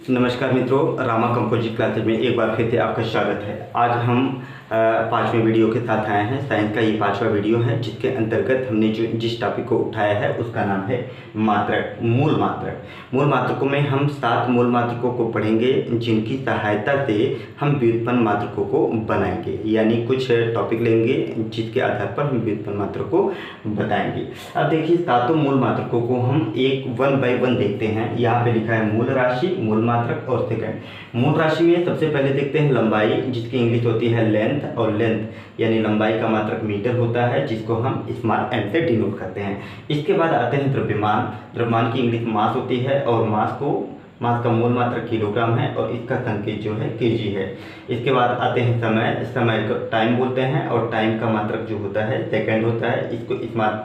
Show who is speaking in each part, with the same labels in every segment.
Speaker 1: नमस्कार मित्रों, Rama composite classes में एक बार फिर से आपका स्वागत है। आज हम पांचवें वीडियो के साथ आए हैं। साइंस का ये पांचवा वीडियो है, जिसके अंतर्गत हमने जिस टॉपिक को उठाया है उसका नाम है मात्रक, मूल मात्रक। मूल मात्रकों में हम 7 मूल मात्रकों को पढ़ेंगे, जिनकी सहायता से हम व्युत्पन्न मात्रकों को बनाएंगे। यानी कुछ टॉपिक लेंगे जिसके आधार पर हम व्युत्पन्न मात्रक को बताएंगे। अब देखिए, 7 मूल मात्रकों को हम एक 1 बाय 1 देखते हैं। यहाँ पे लिखा है मूल राशि, मूल मात्रक और सेकंड। मूल राशि में सबसे पहले देखते हैं लंबाई, जिसकी इंग्लिश होती है लेंथ, और लेंथ यानी लंबाई का मात्रक मीटर होता है, जिसको हम स्मॉल एम से डिनोट करते हैं। इसके बाद आते हैं द्रव्यमान। द्रव्यमान की इंग्लिश मास होती है, और मास का मूल मात्रक किलोग्राम है, और इसका संकेत जो है केजी है। इसके बाद आते हैं समय। समय को टाइम बोलते हैं, और टाइम का मात्रक जो होता है सेकंड होता है, इसको स्मॉल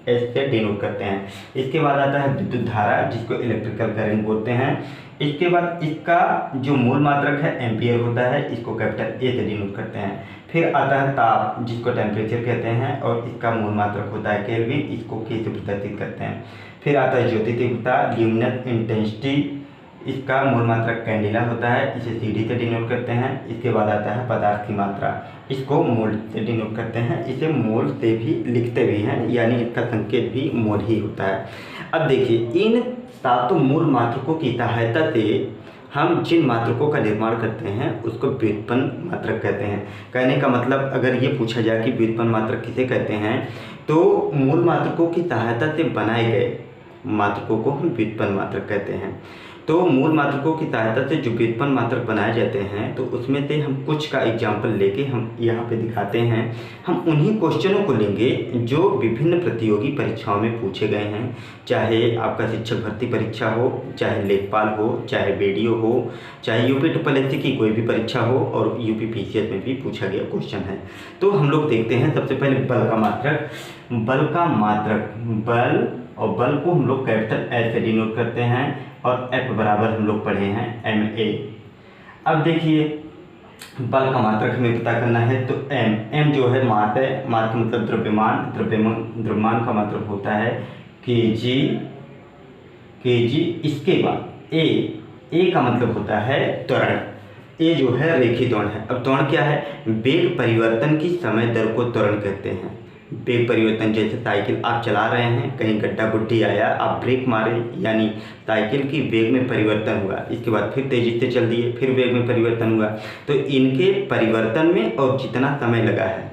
Speaker 1: एस से डिनोट करते हैं। इसके बाद आता है विद्युत धारा, जिसको इलेक्ट्रिकल करंट बोलते हैं। इसके बाद इसका जो मूल मात्रक है एम्पियर होता है, इसको कैपिटल ए से डिनोट करते हैं। फिर आता है ताप, जिसको टेम्परेचर कहते हैं, और इसका मूल मात्रक होता है केल्विन, इसको के से प्रदर्शित करते हैं। फिर आता है ज्योति तीव्रता, ल्यूमिनस इंटेंसिटी, इसका मूल मात्रक कैंडिला होता है, इसे सीडी से डिनोट करते हैं। इसके बाद आता है पदार्थ की मात्रा, इसको मोल से डिनोट करते हैं। इसे मोल से भी लिखते भी हैं, यानी इसका संकेत भी मोल ही होता है। अब देखिए, इन 7 मूल मात्रकों की सहायता से हम जिन मात्रकों का निर्माण करते हैं उसको व्युत्पन्न मात्रक कहते हैं। कहने का मतलब, अगर ये पूछा जाए कि व्युत्पन्न मात्रक किसे कहते हैं, तो मूल मात्रकों की सहायता से बनाए गए मात्रकों को हम व्युत्पन्न मात्रक कहते हैं। तो मूल मात्रकों की सहायता से जो व्युत्पन्न मात्रक बनाए जाते हैं, तो उसमें से हम कुछ का एग्जाम्पल लेके हम यहाँ पे दिखाते हैं। हम उन्हीं क्वेश्चनों को लेंगे जो विभिन्न प्रतियोगी परीक्षाओं में पूछे गए हैं, चाहे आपका शिक्षक भर्ती परीक्षा हो, चाहे लेखपाल हो, चाहे बीडीओ हो, चाहे यूपी SSSC की कोई भी परीक्षा हो, और यूपी PCS में भी पूछा गया क्वेश्चन है। तो हम लोग देखते हैं सबसे पहले बल का मात्रक। बल और बल को हम लोग कैपिटल एल से डिनोट करते हैं, और F बराबर हम लोग पढ़े हैं MA। अब देखिए, बल का मात्रक हमें पता करना है, तो M जो है मास है। मास का मतलब द्रव्यमान का मात्रक होता है kg। इसके बाद A का मतलब होता है त्वरण। A जो है रेखीय त्वरण है। अब त्वरण क्या है? वेग परिवर्तन की समय दर को त्वरण कहते हैं। वेग परिवर्तन, जैसे साइकिल आप चला रहे हैं, कहीं गड्ढा गुड्ढी आया, आप ब्रेक मारे, यानी साइकिल की वेग में परिवर्तन हुआ। इसके बाद फिर तेजी से चल दिए, फिर वेग में परिवर्तन हुआ। तो इनके परिवर्तन में और जितना समय लगा है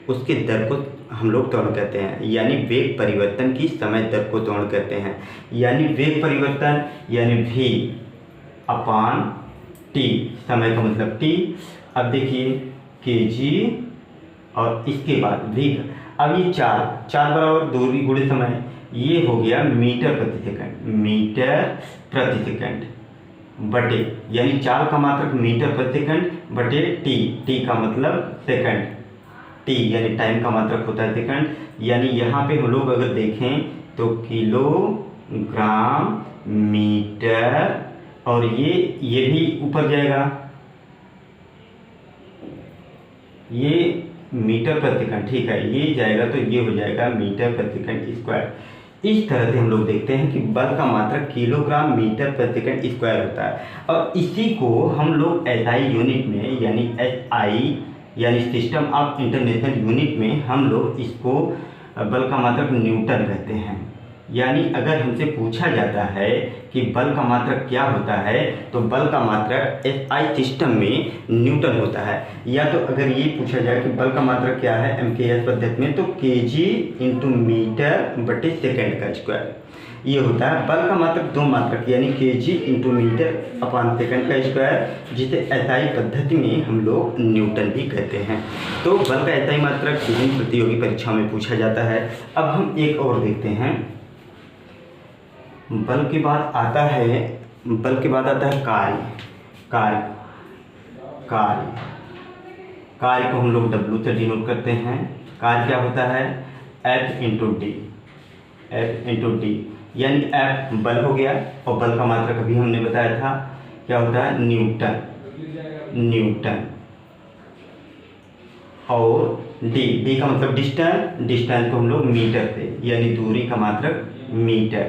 Speaker 1: उसके दर को हम लोग त्वरण कहते हैं, यानी वेग परिवर्तन की समय दर को त्वरण कहते हैं। यानी वेग परिवर्तन यानी v अपान t, समय का मतलब t। अब देखिए kg, और इसके बाद v। अब ये 4 बराबर दूरी गुणे समय, ये हो गया मीटर प्रति सेकंड बटे, यानी 4 का मात्रक मीटर प्रति सेकंड बटे टी का मतलब सेकंड, टी यानी टाइम का मात्रक होता है सेकंड। यानी यहाँ पे हम लोग अगर देखें तो किलोग्राम मीटर, और ये भी ऊपर जाएगा, ये मीटर प्रति सेकंड, ठीक है, ये जाएगा तो ये हो जाएगा मीटर प्रति सेकंड स्क्वायर। इस तरह से हम लोग देखते हैं कि बल का मात्रक किलोग्राम मीटर प्रति सेकंड स्क्वायर होता है। और इसी को हम लोग SI यूनिट में, यानी SI यानी सिस्टम ऑफ इंटरनेशनल यूनिट में, हम लोग इसको बल का मात्रक न्यूटन कहते हैं। यानी अगर हमसे पूछा जाता है कि बल का मात्रक क्या होता है, तो बल का मात्रक SI सिस्टम में न्यूटन होता है। या तो अगर ये पूछा जाए कि बल का मात्रक क्या है MKS पद्धति में, तो kg इंटू मीटर बटे सेकेंड का स्क्वायर, ये होता है। बल का मात्रक 2 मात्रक, यानी kg इंटू मीटर अपान सेकेंड का स्क्वायर, जिसे SI पद्धति में हम लोग न्यूटन भी कहते हैं। तो बल का SI मात्रक विभिन्न प्रतियोगी परीक्षाओं में पूछा जाता है। अब हम एक और देखते हैं। बल के बाद आता है कार्य को हम लोग W से डिनोट करते हैं। कार्य क्या होता है? F इंटू डी, यानी F बल हो गया, और बल का मात्रक अभी हमने बताया था क्या होता है, न्यूटन, और डी का मतलब डिस्टेंस को हम लोग मीटर से, यानी दूरी का मात्रक मीटर,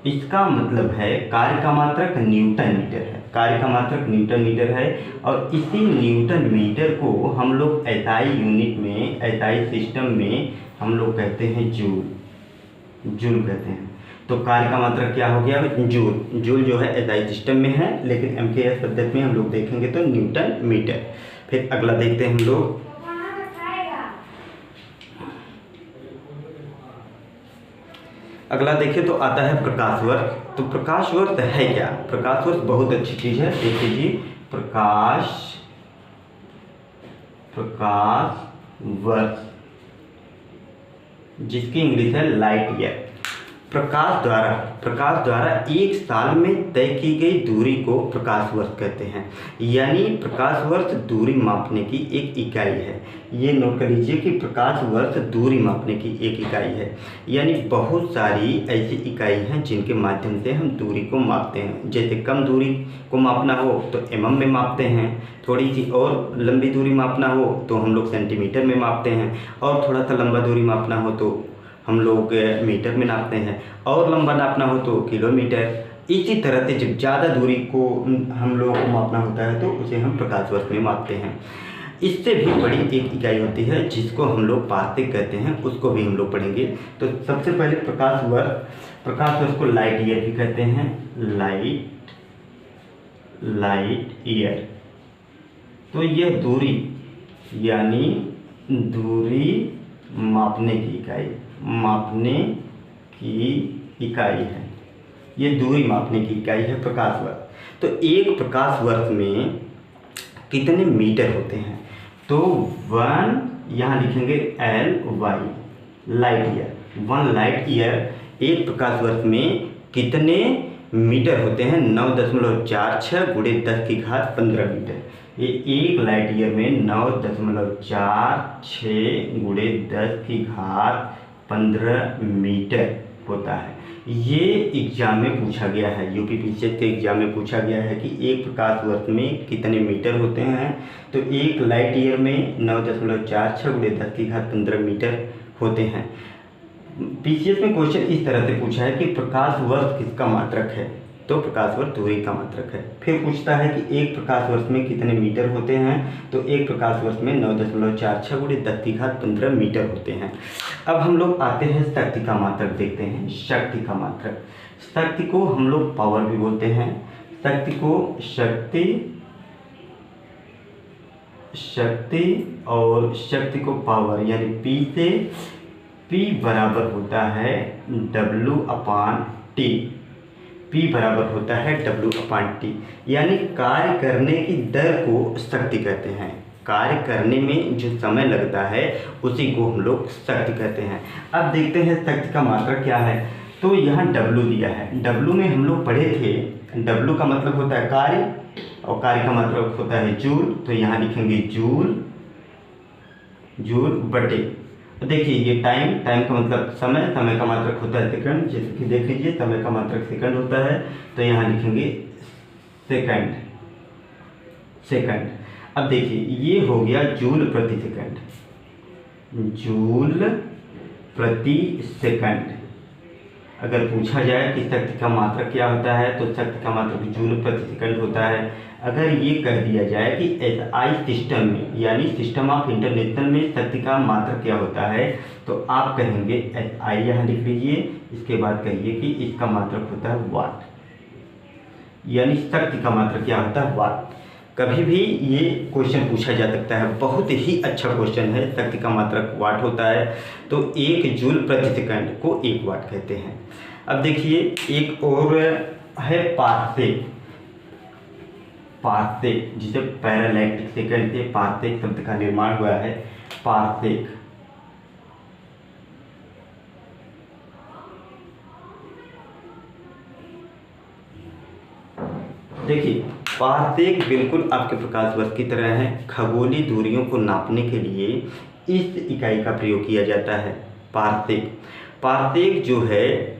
Speaker 1: इसका मतलब है कार्य का मात्रक न्यूटन मीटर है, कार्य का मात्रक न्यूटन मीटर है। और इसी न्यूटन मीटर को हम लोग एसआई यूनिट में, एसआई सिस्टम में हम लोग कहते हैं जूल, जूल कहते हैं। तो कार्य का मात्रक क्या हो गया, जूल। जूल जो है एसआई सिस्टम में है, लेकिन एमकेएस पद्धति में हम लोग देखेंगे तो न्यूटन मीटर। फिर अगला देखते हैं हम लोग, अगला देखें तो आता है प्रकाश वर्ष। तो प्रकाश वर्ष है क्या, प्रकाश वर्ष बहुत अच्छी चीज है, देखिए जी, प्रकाश वर्ष, जिसकी इंग्लिश है लाइट ईयर। प्रकाश द्वारा एक साल में तय की गई दूरी को प्रकाश वर्ष कहते हैं। यानी प्रकाश वर्ष दूरी मापने की एक इकाई है। ये नोट कर लीजिए कि प्रकाश वर्ष दूरी मापने की एक इकाई है। यानी बहुत सारी ऐसी इकाई हैं जिनके माध्यम से हम दूरी को मापते हैं। जैसे कम दूरी को मापना हो तो एमएम में मापते हैं, थोड़ी सी और लंबी दूरी मापना हो तो हम लोग सेंटीमीटर में मापते हैं, और थोड़ा सा लंबा दूरी मापना हो तो हम लोग मीटर में नापते हैं, और लंबा नापना हो तो किलोमीटर। इसी तरह से जब ज़्यादा दूरी को हम लोग को मापना होता है तो उसे हम प्रकाश वर्ष में मापते हैं। इससे भी बड़ी एक इकाई होती है जिसको हम लोग पार्थिक कहते हैं, उसको भी हम लोग पढ़ेंगे। तो सबसे पहले प्रकाश वर्ष को लाइट ईयर भी कहते हैं, लाइट ईयर। तो यह दूरी यानी दूरी मापने की इकाई है, ये दूरी मापने की इकाई है प्रकाश वर्ष। तो एक प्रकाश वर्ष में कितने मीटर होते हैं, तो 1 यहाँ लिखेंगे LY, light year. 1 light year एक प्रकाश वर्ष में कितने मीटर होते हैं, 9.46 × 10⁻15 मीटर। ये एक लाइट ईयर में 9.46 × 10⁻15 मीटर होता है। ये एग्जाम में पूछा गया है, यूपीपीसीएस के एग्जाम में पूछा गया है कि एक प्रकाश वर्ष में कितने मीटर होते हैं। तो एक लाइट ईयर में 9.46 × 10⁻15 मीटर होते हैं। पीसीएस में क्वेश्चन इस तरह से पूछा है कि प्रकाश वर्ष किसका मात्रक है, तो प्रकाश वर्ष दूरी का मात्रक है। फिर पूछता है कि एक प्रकाश वर्ष में कितने मीटर होते हैं, तो एक प्रकाश वर्ष में 9.46 × 10⁻15 मीटर होते हैं। अब हम लोग आते हैं शक्ति का मात्रक देखते हैं। शक्ति का मात्रक, शक्ति को हम लोग पावर भी बोलते हैं। शक्ति और शक्ति को पावर यानी P बराबर होता है W/T। P बराबर होता है W/T, यानी कार्य करने की दर को शक्ति कहते हैं। कार्य करने में जो समय लगता है उसी को हम लोग शक्ति कहते हैं। अब देखते हैं शक्ति का मात्रक क्या है। तो यहाँ W दिया है, W में हम लोग पढ़े थे, W का मतलब होता है कार्य और कार्य का मतलब होता है जूल। तो यहाँ लिखेंगे जूल बटे, देखिए ये टाइम का मतलब समय का मात्रक होता है सेकंड। जैसे कि देख लीजिए समय का मात्रक सेकंड होता है, तो यहाँ लिखेंगे सेकंड। अब देखिए ये हो गया जूल प्रति सेकंड। अगर पूछा जाए कि शक्ति का मात्रक क्या होता है, तो शक्ति का मात्रक जूल प्रति सेकंड होता है। अगर ये कह दिया जाए कि एसआई सिस्टम में यानी सिस्टम ऑफ इंटरनेशनल में शक्ति का मात्रक क्या होता है, तो आप कहेंगे एसआई, यहाँ लिख लीजिए। इसके बाद कहिए कि इसका मात्रक होता है वाट, यानी शक्ति का मात्रक क्या होता है, वाट। कभी भी ये क्वेश्चन पूछा जा सकता है, बहुत ही अच्छा क्वेश्चन है। शक्ति का मात्रक वाट होता है, तो 1 जूल प्रति सेकंड को 1 वाट कहते हैं। अब देखिए एक और है पार्सेक, जिसे पैरालैक्टिक सेकंड से पार्सेक शब्द का निर्माण हुआ है। पार्सेक, देखिए पार्सेक बिल्कुल आपके प्रकाश वर्ष की तरह है। खगोलीय दूरियों को नापने के लिए इस इकाई का प्रयोग किया जाता है, पार्सेक जो है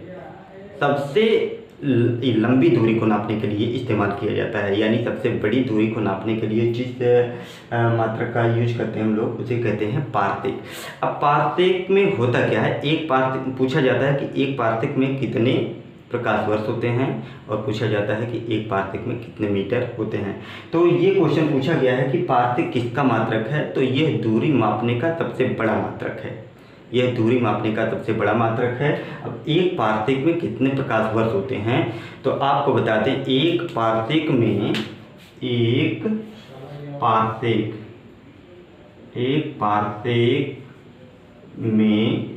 Speaker 1: सबसे लंबी दूरी को नापने के लिए इस्तेमाल किया जाता है। यानी सबसे बड़ी दूरी को नापने के लिए जिस मात्रक का यूज करते हैं हम लोग, उसे कहते हैं पार्सेक। अब पार्सेक में होता क्या है, एक पार्सेक पूछा जाता है कि एक पार्सेक में कितने प्रकाश वर्ष होते हैं और पूछा जाता है कि एक पार्थिक में कितने मीटर होते हैं। तो ये क्वेश्चन पूछा गया है कि पार्थिक किसका मात्रक है, तो यह दूरी मापने का सबसे बड़ा मात्रक है। यह दूरी मापने का सबसे बड़ा मात्रक है। अब एक पार्थिक में कितने प्रकाश वर्ष होते हैं, तो आपको बता दें एक पार्थिक में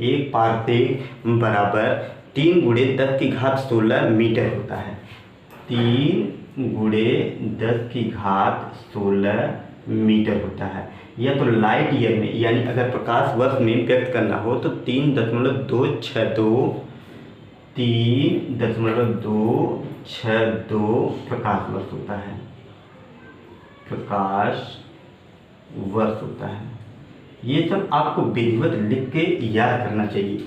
Speaker 1: एक पार्थिक बराबर 3 गुणे 10 की घात 16 मीटर होता है। 3 गुणे 10 की घात 16 मीटर होता है। या तो लाइट ईयर में, यानी अगर प्रकाश वर्ष में व्यक्त करना हो तो 3.262 प्रकाश वर्ष होता है। ये सब आपको विधिवत लिख के याद करना चाहिए।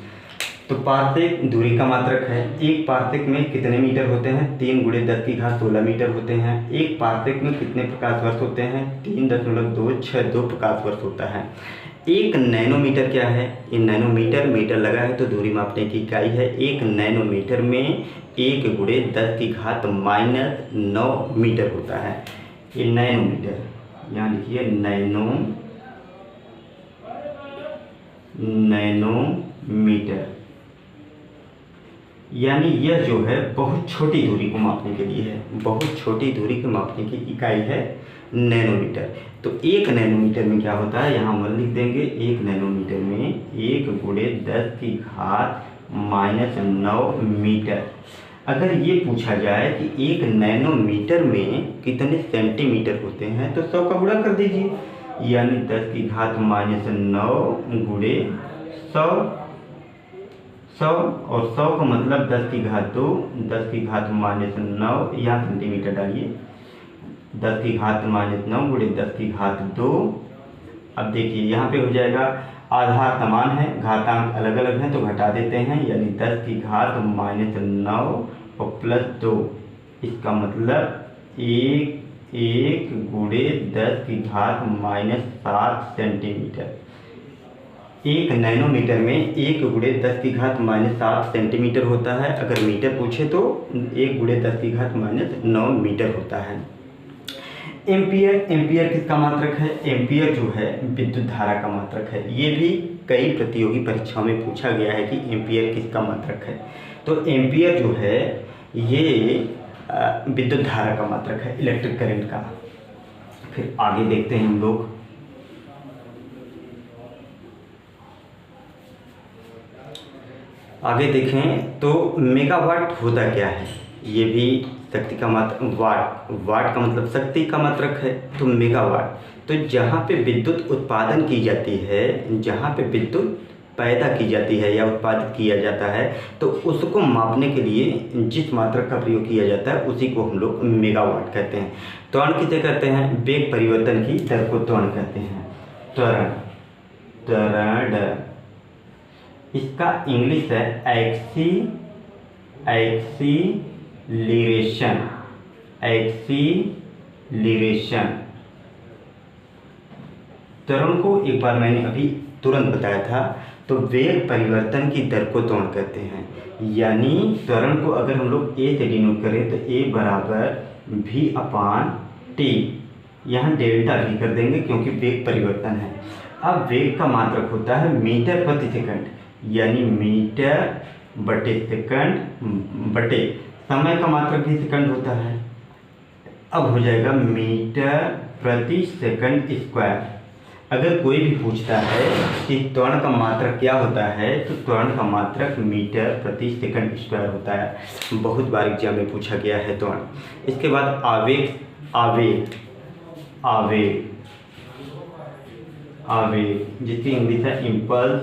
Speaker 1: तो पार्थिक दूरी का मात्रक है। एक पार्थिक में कितने मीटर होते हैं, 3 गुणे 10 की घात 16 मीटर होते हैं। एक पार्थिक में कितने प्रकाश वर्ष होते हैं, 3.262 प्रकाश वर्ष होता है। एक नैनोमीटर क्या है, ये नैनोमीटर, मीटर लगा है तो दूरी मापने की इकाई है। एक नैनोमीटर में 1 गुणे 10 की घात -9 मीटर होता है। ये नैनोमीटर, यहाँ लिखिए नैनोमीटर, यानी यह जो है बहुत छोटी दूरी को मापने के लिए है। बहुत छोटी दूरी को मापने की इकाई है नैनोमीटर। तो 1 नैनोमीटर में क्या होता है, यहाँ हम लिख देंगे 1 नैनोमीटर में 1 गुणे 10 की घात -9 मीटर। अगर ये पूछा जाए कि 1 नैनोमीटर में कितने सेंटीमीटर होते हैं तो 100 का गुणा कर दीजिए, यानी 10 की घात -9 गुणे 100 और 100 का मतलब 10 की घात 2, 10 की घात -9, यहाँ सेंटीमीटर डालिए, 10 की घात -9 गुणे 10 की घात 2। अब देखिए यहाँ पे हो जाएगा, आधार समान है, घातांक अलग अलग हैं तो घटा देते हैं, यानी 10 की घात -9 और +2, इसका मतलब 1 गुणे 10 की घात -7 सेंटीमीटर। 1 नैनोमीटर में 1 गुणे 10 की घात -7 सेंटीमीटर होता है। अगर मीटर पूछे तो 1 गुणे 10 की घात -9 मीटर होता है। एम्पियर किसका मात्रक है, एम्पियर जो है विद्युत धारा का मात्रक है। ये भी कई प्रतियोगी परीक्षाओं में पूछा गया है कि एम्पियर किसका मात्रक है। तो एम्पियर जो है ये विद्युत धारा का मात्रक है, इलेक्ट्रिक करंट का। फिर आगे देखते हैं हम लोग, आगे देखें तो मेगावाट होता क्या है। ये भी शक्ति का मात्रक, वाट का मतलब शक्ति का मात्रक है। तो मेगावाट, तो जहाँ पे विद्युत उत्पादन की जाती है, जहाँ पे विद्युत पैदा की जाती है या उत्पादित किया जाता है, तो उसको मापने के लिए जिस मात्रक का प्रयोग किया जाता है उसी को हम लोग मेगावाट कहते हैं। त्वरण किसे कहते हैं, वेग परिवर्तन की दर को त्वरण कहते हैं। त्वरण, इसका इंग्लिश है एक्सीलरेशन। त्वरण को एक बार मैंने अभी तुरंत बताया था। तो वेग परिवर्तन की दर को त्वरण कहते हैं। यानी त्वरण को अगर हम लोग a से डिनोट करें तो a बराबर v/t, यहाँ डेल्टा भी कर देंगे क्योंकि वेग परिवर्तन है। अब वेग का मात्रक होता है मीटर प्रति सेकंड, यानी मीटर बटे सेकंड बटे समय का मात्रक भी सेकंड होता है। अब हो जाएगा मीटर प्रति सेकंड स्क्वायर। अगर कोई भी पूछता है कि त्वरण का मात्रक क्या होता है, तो त्वरण का मात्रक मीटर प्रति सेकंड स्क्वायर होता है। बहुत बार एग्जाम में पूछा गया है त्वरण। इसके बाद आवेग जिसकी इंग्लिश है इम्पल्स।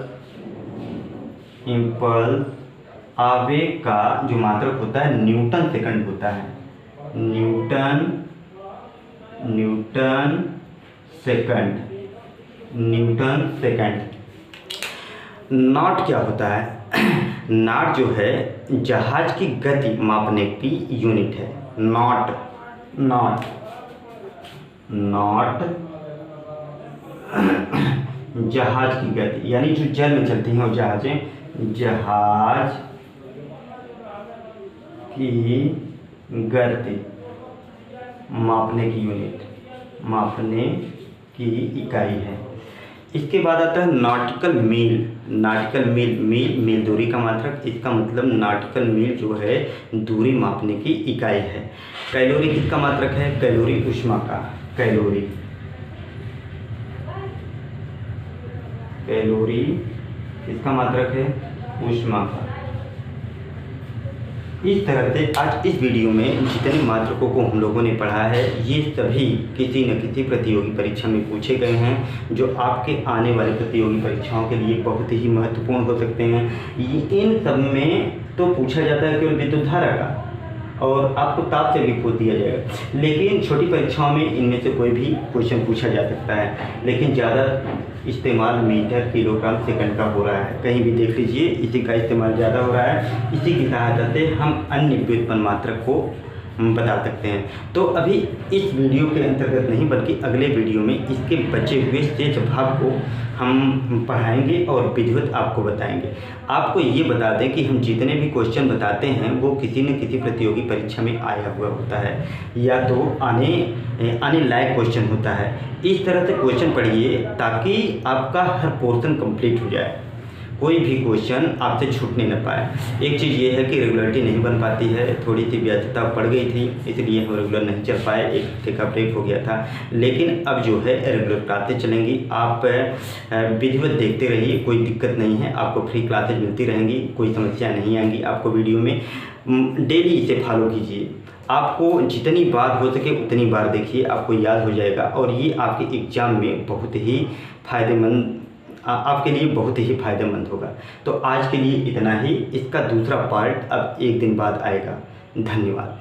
Speaker 1: आवेग का जो मात्रक होता है न्यूटन सेकंड होता है। Newton second. नॉट क्या होता है, नॉट जो है जहाज की गति मापने की यूनिट है। नॉट जहाज की गति, यानी जो जल में चलती हैं वो जहाज की गति, मापने की यूनिट, मापने की इकाई है। इसके बाद आता है नॉटिकल मील। नॉटिकल मील, मील दूरी का मात्रक, इसका मतलब नॉटिकल मील जो है दूरी मापने की इकाई है। कैलोरी किसका मात्रक है? कैलोरी ऊष्मा का, कैलोरी किसका मात्रक है? ऊष्मा का। इस तरह से आज इस वीडियो में जितने मात्रकों को हम लोगों ने पढ़ा है ये सभी किसी न किसी प्रतियोगी परीक्षा में पूछे गए हैं, जो आपके आने वाले प्रतियोगी परीक्षाओं के लिए बहुत ही महत्वपूर्ण हो सकते हैं। इन सब में तो पूछा जाता है केवल विद्युत धारा का, और आपको ताप से भी पूछ दिया जाएगा, लेकिन छोटी परीक्षाओं में इनमें से कोई भी क्वेश्चन पूछा जा सकता है। लेकिन ज़्यादा इस्तेमाल मीटर, किलोग्राम, सेकंड का हो रहा है। कहीं भी देख लीजिए इसी का इस्तेमाल ज़्यादा हो रहा है। इसी की सहायता से हम अन्य व्युत्पन्न मात्रक को बता सकते हैं। तो अभी इस वीडियो के अंतर्गत नहीं बल्कि अगले वीडियो में इसके बचे हुए शेष भाग को हम पढ़ाएंगे और विधिवत आपको बताएंगे। आपको ये बता दें कि हम जितने भी क्वेश्चन बताते हैं वो किसी न किसी प्रतियोगी परीक्षा में आया हुआ होता है, या तो आने लायक क्वेश्चन होता है। इस तरह से क्वेश्चन पढ़िए ताकि आपका हर पोर्शन कंप्लीट हो जाए, कोई भी क्वेश्चन आपसे छूटने न पाए। एक चीज़ ये है कि रेगुलरिटी नहीं बन पाती है, थोड़ी सी व्यस्तता पड़ गई थी, इसलिए हम रेगुलर नहीं चल पाए, एक हफ्ते का ब्रेक हो गया था। लेकिन अब जो है रेगुलर क्लासेज चलेंगी। आप विधिवत देखते रहिए, कोई दिक्कत नहीं है, आपको फ्री क्लासेज मिलती रहेंगी, कोई समस्या नहीं आएंगी आपको वीडियो में। डेली इसे फॉलो कीजिए, आपको जितनी बार हो सके उतनी बार देखिए, आपको याद हो जाएगा और ये आपके एग्ज़ाम में बहुत ही फ़ायदेमंद, आपके लिए बहुत ही फ़ायदेमंद होगा। तो आज के लिए इतना ही। इसका दूसरा पार्ट अब एक दिन बाद आएगा। धन्यवाद।